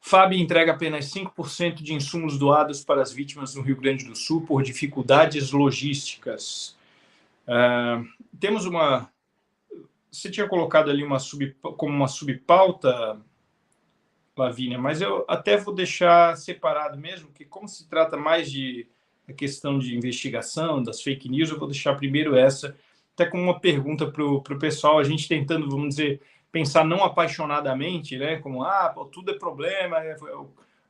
FAB entrega apenas 5% de insumos doados para as vítimas no Rio Grande do Sul por dificuldades logísticas. Temos uma... Você tinha colocado ali como uma subpauta, Lavínia, mas eu até vou deixar separado mesmo, que como se trata mais de a questão de investigação, das fake news, eu vou deixar primeiro essa, até como uma pergunta para o pessoal, a gente tentando, vamos dizer, pensar não apaixonadamente, né, como, tudo é problema, é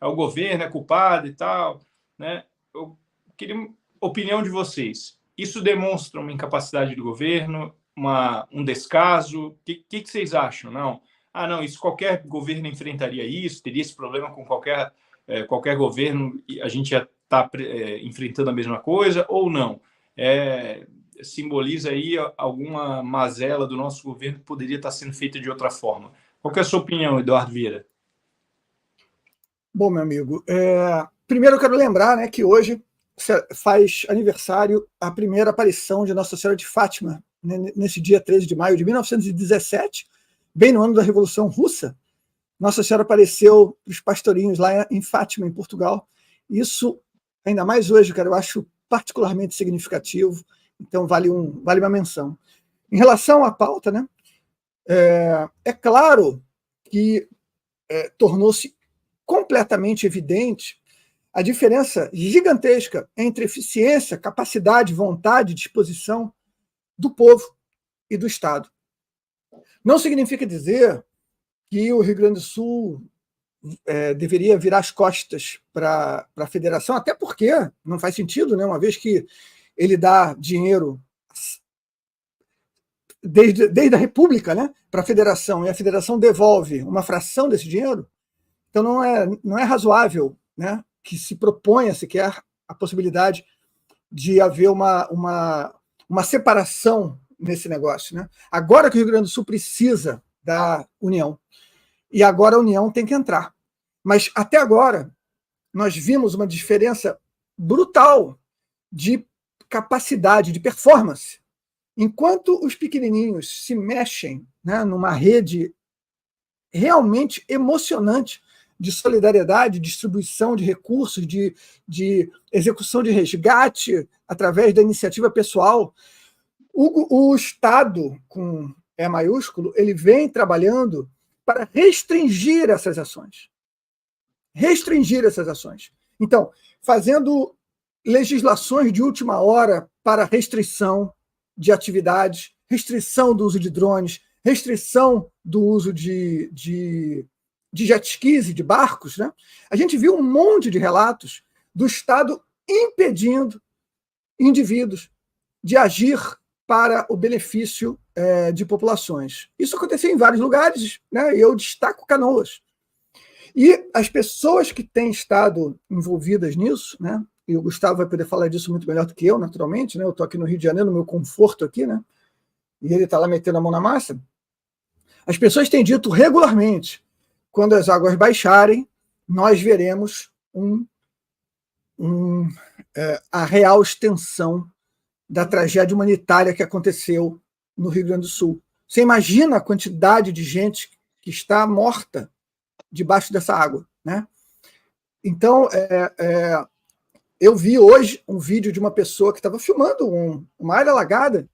o governo é culpado e tal, né? Eu queria a opinião de vocês. Isso demonstra uma incapacidade do governo, um descaso? O que vocês acham? Não? Não, isso qualquer governo enfrentaria isso, teria esse problema com qualquer governo, a gente já está enfrentando a mesma coisa, ou não? Simboliza aí alguma mazela do nosso governo que poderia estar sendo feita de outra forma. Qual que é a sua opinião, Eduardo Vieira? Bom, meu amigo, primeiro eu quero lembrar, né, que hoje faz aniversário a primeira aparição de Nossa Senhora de Fátima, né, nesse dia 13 de maio de 1917, bem no ano da Revolução Russa. Nossa Senhora apareceu para os pastorinhos lá em Fátima, em Portugal. Isso, ainda mais hoje, cara, eu acho particularmente significativo, então vale uma menção. Em relação à pauta, né, é claro que tornou-se completamente evidente a diferença gigantesca entre eficiência, capacidade, vontade, disposição do povo e do Estado. Não significa dizer que o Rio Grande do Sul deveria virar as costas para a federação, até porque não faz sentido, né, uma vez que ele dá dinheiro desde a República, né, para a federação, e a federação devolve uma fração desse dinheiro, então não é razoável, né, que se proponha sequer a possibilidade de haver uma separação nesse negócio, né? Agora que o Rio Grande do Sul precisa da União, e agora a União tem que entrar. Mas até agora nós vimos uma diferença brutal de capacidade, de performance. Enquanto os pequenininhos se mexem, né, numa rede realmente emocionante de solidariedade, distribuição de recursos, de execução de resgate através da iniciativa pessoal, o Estado, com E maiúsculo, ele vem trabalhando para restringir essas ações. Restringir essas ações. Então, fazendo legislações de última hora para restrição de atividades, restrição do uso de drones, restrição do uso de jet skis e de barcos, né? A gente viu um monte de relatos do Estado impedindo indivíduos de agir para o benefício de populações. Isso aconteceu em vários lugares, né? E eu destaco Canoas. E as pessoas que têm estado envolvidas nisso, né? E o Gustavo vai poder falar disso muito melhor do que eu, naturalmente, né? Eu estou aqui no Rio de Janeiro, no meu conforto aqui, né? E ele está lá metendo a mão na massa. As pessoas têm dito regularmente: quando as águas baixarem, nós veremos a real extensão da tragédia humanitária que aconteceu no Rio Grande do Sul. Você imagina a quantidade de gente que está morta debaixo dessa água, né? Então, eu vi hoje um vídeo de uma pessoa que estava filmando uma área alagada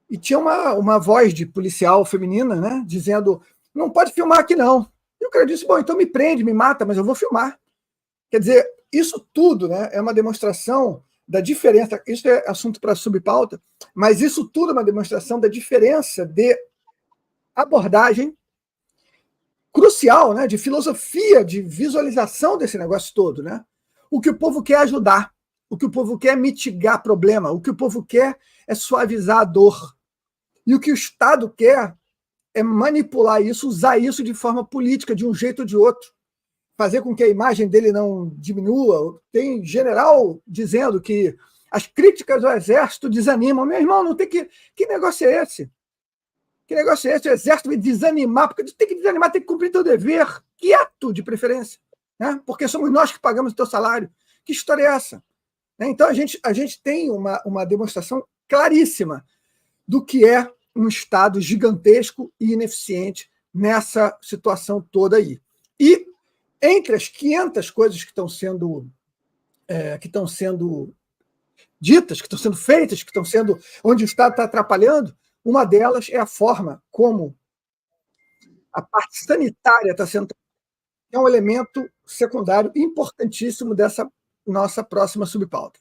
e tinha uma voz de policial feminina, né, dizendo: não pode filmar aqui não. E o cara disse: bom, então me prende, me mata, mas eu vou filmar. Quer dizer, isso tudo, né, é uma demonstração da diferença, isso é assunto para subpauta, mas isso tudo é uma demonstração da diferença de abordagem crucial, né, de filosofia, de visualização desse negócio todo, né? O que o povo quer é ajudar, o que o povo quer é mitigar problema, o que o povo quer é suavizar a dor. E o que o Estado quer é manipular isso, usar isso de forma política, de um jeito ou de outro, fazer com que a imagem dele não diminua. Tem general dizendo que as críticas ao Exército desanimam. Meu irmão, não tem que negócio é esse? Que negócio é esse? O Exército vai desanimar, porque tem que desanimar, tem que cumprir teu dever, quieto, de preferência, né? Porque somos nós que pagamos o teu salário. Que história é essa? Então, a gente tem uma demonstração claríssima do que é um Estado gigantesco e ineficiente nessa situação toda aí. E entre as 500 coisas que estão sendo ditas, que estão sendo feitas, onde o Estado está atrapalhando, uma delas é a forma como a parte sanitária está sendo, é um elemento secundário importantíssimo dessa nossa próxima subpauta.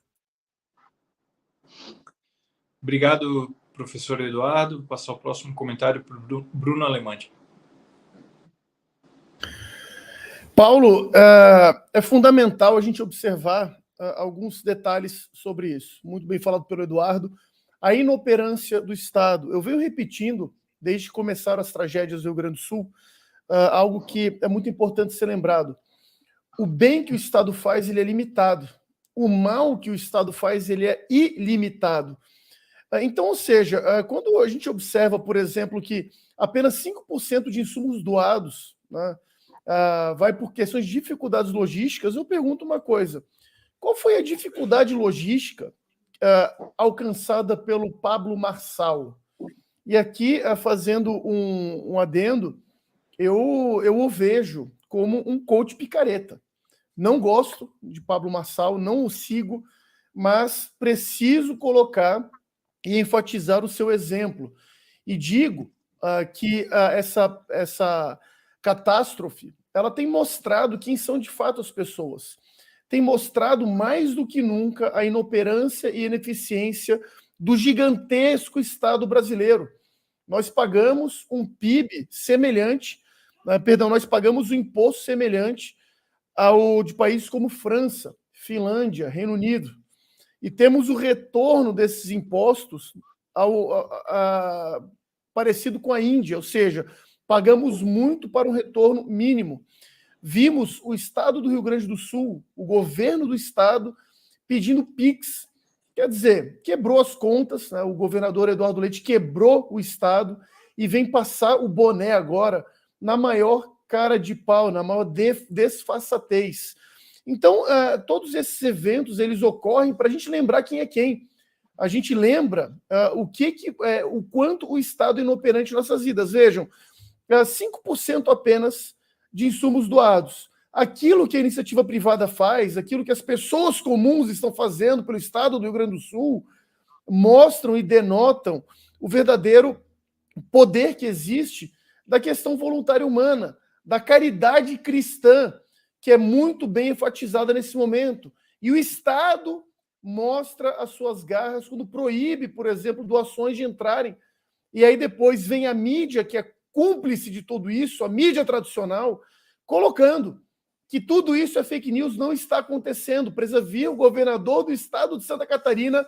Obrigado, professor Eduardo. Vou passar o próximo comentário para o Bruno Alemante. Paulo, é fundamental a gente observar alguns detalhes sobre isso. Muito bem falado pelo Eduardo. A inoperância do Estado. Eu venho repetindo, desde que começaram as tragédias do Rio Grande do Sul, algo que é muito importante ser lembrado. O bem que o Estado faz, ele é limitado. O mal que o Estado faz, ele é ilimitado. Então, ou seja, quando a gente observa, por exemplo, que apenas 5% de insumos doados, né, vai por questões de dificuldades logísticas, eu pergunto uma coisa. Qual foi a dificuldade logística alcançada pelo Pablo Marçal? E aqui, fazendo um adendo, eu o vejo como um coach picareta. Não gosto de Pablo Marçal, não o sigo, mas preciso colocar e enfatizar o seu exemplo. E digo que essa catástrofe ela tem mostrado quem são de fato as pessoas. Tem mostrado mais do que nunca a inoperância e ineficiência do gigantesco Estado brasileiro. Nós pagamos um PIB semelhante, nós pagamos um imposto semelhante ao de países como França, Finlândia, Reino Unido. E temos o retorno desses impostos parecido com a Índia, ou seja, pagamos muito para um retorno mínimo. Vimos o Estado do Rio Grande do Sul, o governo do Estado, pedindo PIX. Quer dizer, quebrou as contas, né? O governador Eduardo Leite quebrou o Estado e vem passar o boné agora na maior cara de pau, na maior desfaçatez. Então, todos esses eventos, eles ocorrem para a gente lembrar quem é quem. A gente lembra o quanto o Estado é inoperante em nossas vidas. Vejam, 5% apenas de insumos doados. Aquilo que a iniciativa privada faz, aquilo que as pessoas comuns estão fazendo pelo Estado do Rio Grande do Sul, mostram e denotam o verdadeiro poder que existe da questão voluntária humana, da caridade cristã, que é muito bem enfatizada nesse momento. E o Estado mostra as suas garras quando proíbe, por exemplo, doações de entrarem. E aí depois vem a mídia, que é cúmplice de tudo isso, a mídia tradicional, colocando que tudo isso é fake news, não está acontecendo. Precisa vir o governador do estado de Santa Catarina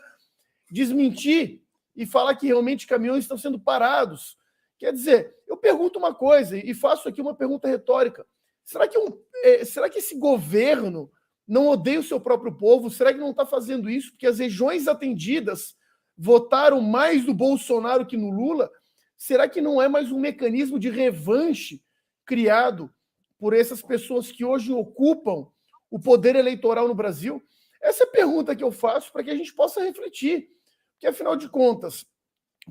desmentir e falar que realmente caminhões estão sendo parados. Quer dizer, eu pergunto uma coisa e faço aqui uma pergunta retórica. Será que esse governo não odeia o seu próprio povo? Será que não está fazendo isso porque as regiões atendidas votaram mais no Bolsonaro que no Lula? Será que não é mais um mecanismo de revanche criado por essas pessoas que hoje ocupam o poder eleitoral no Brasil? Essa é a pergunta que eu faço para que a gente possa refletir. Porque, afinal de contas,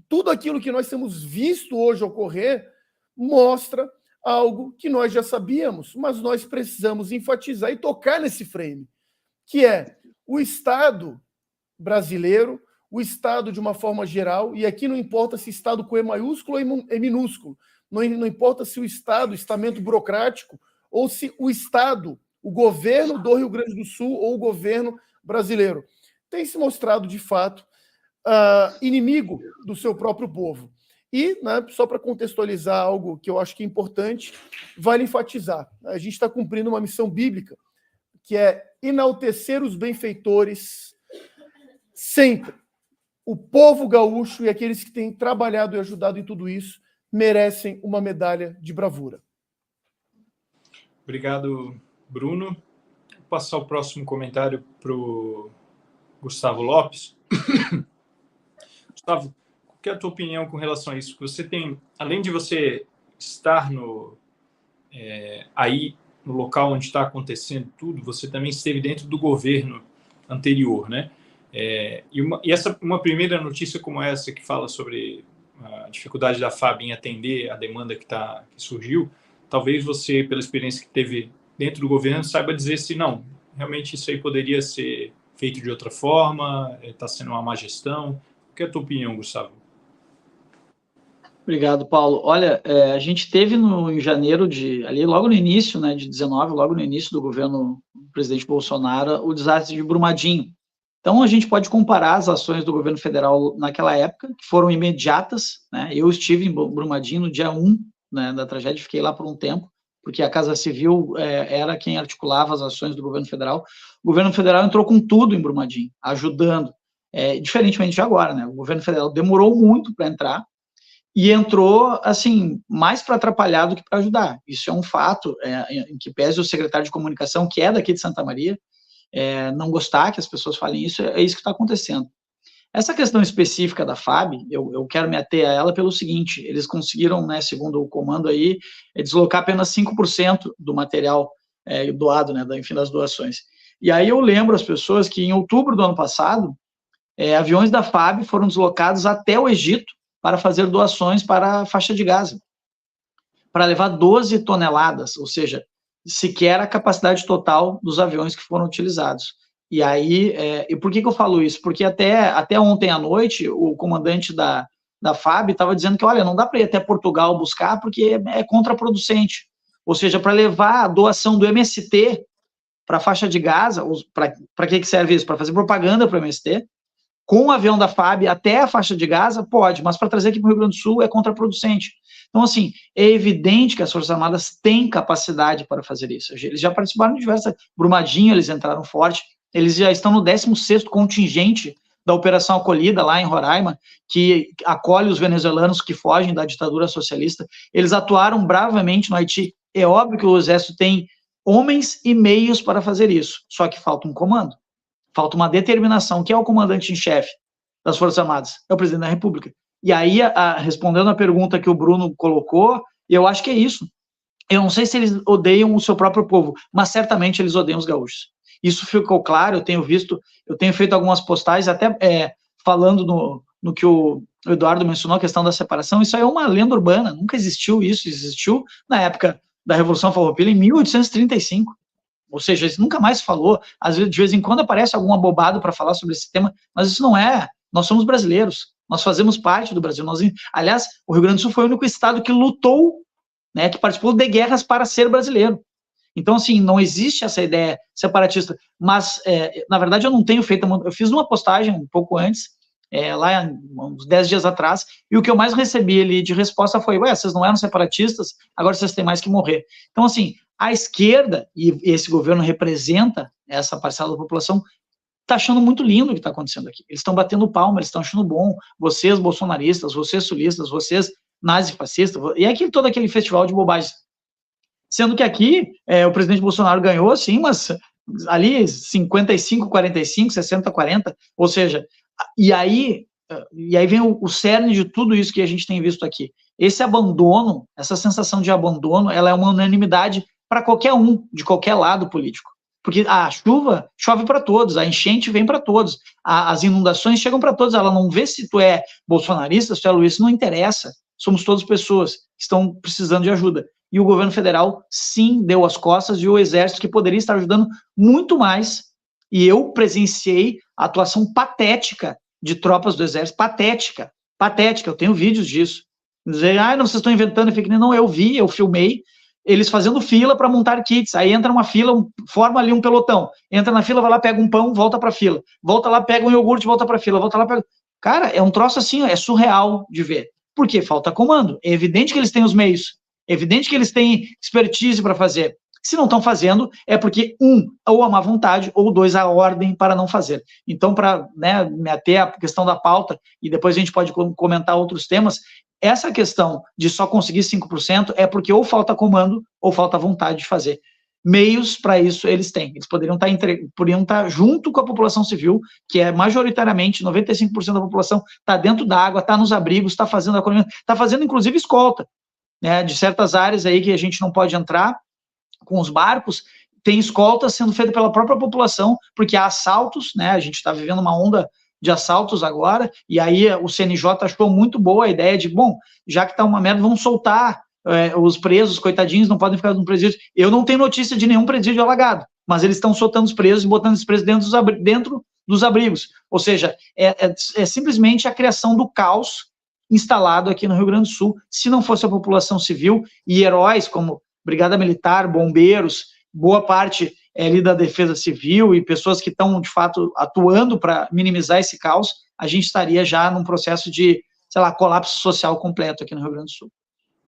tudo aquilo que nós temos visto hoje ocorrer mostra algo que nós já sabíamos, mas nós precisamos enfatizar e tocar nesse frame, que é o Estado brasileiro, o Estado de uma forma geral, e aqui não importa se Estado com E maiúsculo ou E minúsculo, não importa se o Estado, estamento burocrático, ou se o Estado, o governo do Rio Grande do Sul ou o governo brasileiro, tem se mostrado, de fato, inimigo do seu próprio povo. E, né, só para contextualizar algo que eu acho que é importante, vale enfatizar, a gente está cumprindo uma missão bíblica, que é enaltecer os benfeitores sempre. O povo gaúcho e aqueles que têm trabalhado e ajudado em tudo isso merecem uma medalha de bravura. Obrigado, Bruno. Vou passar o próximo comentário para o Gustavo Lopes. Gustavo, qual é a tua opinião com relação a isso? Você tem, além de você estar aí no local onde está acontecendo tudo, você também esteve dentro do governo anterior, né? E uma primeira notícia como essa, que fala sobre a dificuldade da FAB em atender a demanda que surgiu, talvez você, pela experiência que teve dentro do governo, saiba dizer se não, realmente isso aí poderia ser feito de outra forma, está sendo uma má gestão. Qual que é a tua opinião, Gustavo? Obrigado, Paulo. Olha, a gente teve em janeiro ali logo no início, né, de 19, logo no início do governo do presidente Bolsonaro, o desastre de Brumadinho. Então, a gente pode comparar as ações do governo federal naquela época, que foram imediatas, né? Eu estive em Brumadinho no dia 1, né, da tragédia, fiquei lá por um tempo, porque a Casa Civil era quem articulava as ações do governo federal. O governo federal entrou com tudo em Brumadinho, ajudando, diferentemente de agora, né? O governo federal demorou muito para entrar, e entrou, assim, mais para atrapalhar do que para ajudar. Isso é um fato, em que pese o secretário de comunicação, que é daqui de Santa Maria, não gostar que as pessoas falem isso, é isso que está acontecendo. Essa questão específica da FAB, eu quero me ater a ela pelo seguinte: eles conseguiram, né, segundo o comando aí, deslocar apenas 5% do material doado, né, enfim, das doações. E aí eu lembro as pessoas que em outubro do ano passado, aviões da FAB foram deslocados até o Egito para fazer doações para a faixa de Gaza, para levar 12 toneladas, ou seja, sequer a capacidade total dos aviões que foram utilizados. E aí, e por que eu falo isso? Porque até ontem à noite, o comandante da FAB estava dizendo que, olha, não dá para ir até Portugal buscar porque é contraproducente. Ou seja, para levar a doação do MST para a faixa de Gaza, para que serve isso? Para fazer propaganda para o MST, com o avião da FAB até a faixa de Gaza, pode, mas para trazer aqui para o Rio Grande do Sul é contraproducente. Então, assim, é evidente que as Forças Armadas têm capacidade para fazer isso. Eles já participaram de diversas... Brumadinho, eles entraram forte, eles já estão no 16º contingente da Operação Acolhida, lá em Roraima, que acolhe os venezuelanos que fogem da ditadura socialista. Eles atuaram bravamente no Haiti. É óbvio que o Exército tem homens e meios para fazer isso, só que falta um comando. Falta uma determinação. Quem é o comandante em chefe das Forças Armadas? É o presidente da República. E aí, respondendo a pergunta que o Bruno colocou, eu acho que é isso. Eu não sei se eles odeiam o seu próprio povo, mas certamente eles odeiam os gaúchos. Isso ficou claro, eu tenho feito algumas postagens, até falando no que o Eduardo mencionou, a questão da separação. Isso aí é uma lenda urbana, nunca existiu isso, existiu na época da Revolução Farroupilha, em 1835. Ou seja, isso nunca mais se falou. Às vezes, de vez em quando aparece alguma bobada para falar sobre esse tema, mas isso não é. Nós somos brasileiros, nós fazemos parte do Brasil. Aliás, o Rio Grande do Sul foi o único estado que lutou, né, que participou de guerras para ser brasileiro. Então, assim, não existe essa ideia separatista. Mas, na verdade, eu não tenho feito... Eu fiz uma postagem um pouco antes, lá uns 10 dias atrás, e o que eu mais recebi ali de resposta foi: ué, vocês não eram separatistas, agora vocês têm mais que morrer. Então, assim, a esquerda, e esse governo representa essa parcela da população, está achando muito lindo o que está acontecendo aqui. Eles estão batendo palma, eles estão achando bom. Vocês bolsonaristas, vocês sulistas, vocês nazifascistas, e todo aquele festival de bobagens. Sendo que aqui, o presidente Bolsonaro ganhou, sim, mas ali 55-45, 60-40, ou seja, e aí vem o cerne de tudo isso que a gente tem visto aqui. Esse abandono, essa sensação de abandono, ela é uma unanimidade para qualquer um, de qualquer lado político. Porque a chuva chove para todos, a enchente vem para todos, as inundações chegam para todos. Ela não vê se tu é bolsonarista, se tu é Luiz, não interessa. Somos todas pessoas que estão precisando de ajuda. E o governo federal, sim, deu as costas, e o Exército, que poderia estar ajudando muito mais. E eu presenciei a atuação patética de tropas do Exército, patética, eu tenho vídeos disso. Dizer, não, vocês estão inventando fake news. Não, eu vi, eu filmei, eles fazendo fila para montar kits. Aí entra uma fila, forma ali um pelotão, entra na fila, vai lá, pega um pão, volta para a fila, volta lá, pega um iogurte, volta para a fila, volta lá, pega... Cara, é um troço assim, é surreal de ver. Por quê? Falta comando. É evidente que eles têm os meios, é evidente que eles têm expertise para fazer. Se não estão fazendo, é porque, ou a má vontade, ou 2, a ordem para não fazer. Então, para, né, me ater à questão da pauta, e depois a gente pode comentar outros temas, essa questão de só conseguir 5% é porque ou falta comando, ou falta vontade de fazer. Meios para isso eles têm. Eles poderiam estar junto com a população civil, que é majoritariamente, 95% da população está dentro da água, está nos abrigos, está fazendo acolhimento, está fazendo inclusive escolta, né, de certas áreas aí que a gente não pode entrar com os barcos. Tem escolta sendo feita pela própria população, porque há assaltos, né, a gente está vivendo uma onda de assaltos agora, e aí o CNJ achou muito boa a ideia de, bom, já que tá uma merda, vamos soltar os presos, coitadinhos, não podem ficar no presídio. Eu não tenho notícia de nenhum presídio alagado, mas eles estão soltando os presos e botando os presos dentro dos abrigos. Ou seja, é simplesmente a criação do caos instalado aqui no Rio Grande do Sul. Se não fosse a população civil e heróis como Brigada Militar, bombeiros, boa parte ali da Defesa Civil e pessoas que estão, de fato, atuando para minimizar esse caos, a gente estaria já num processo de, sei lá, colapso social completo aqui no Rio Grande do Sul.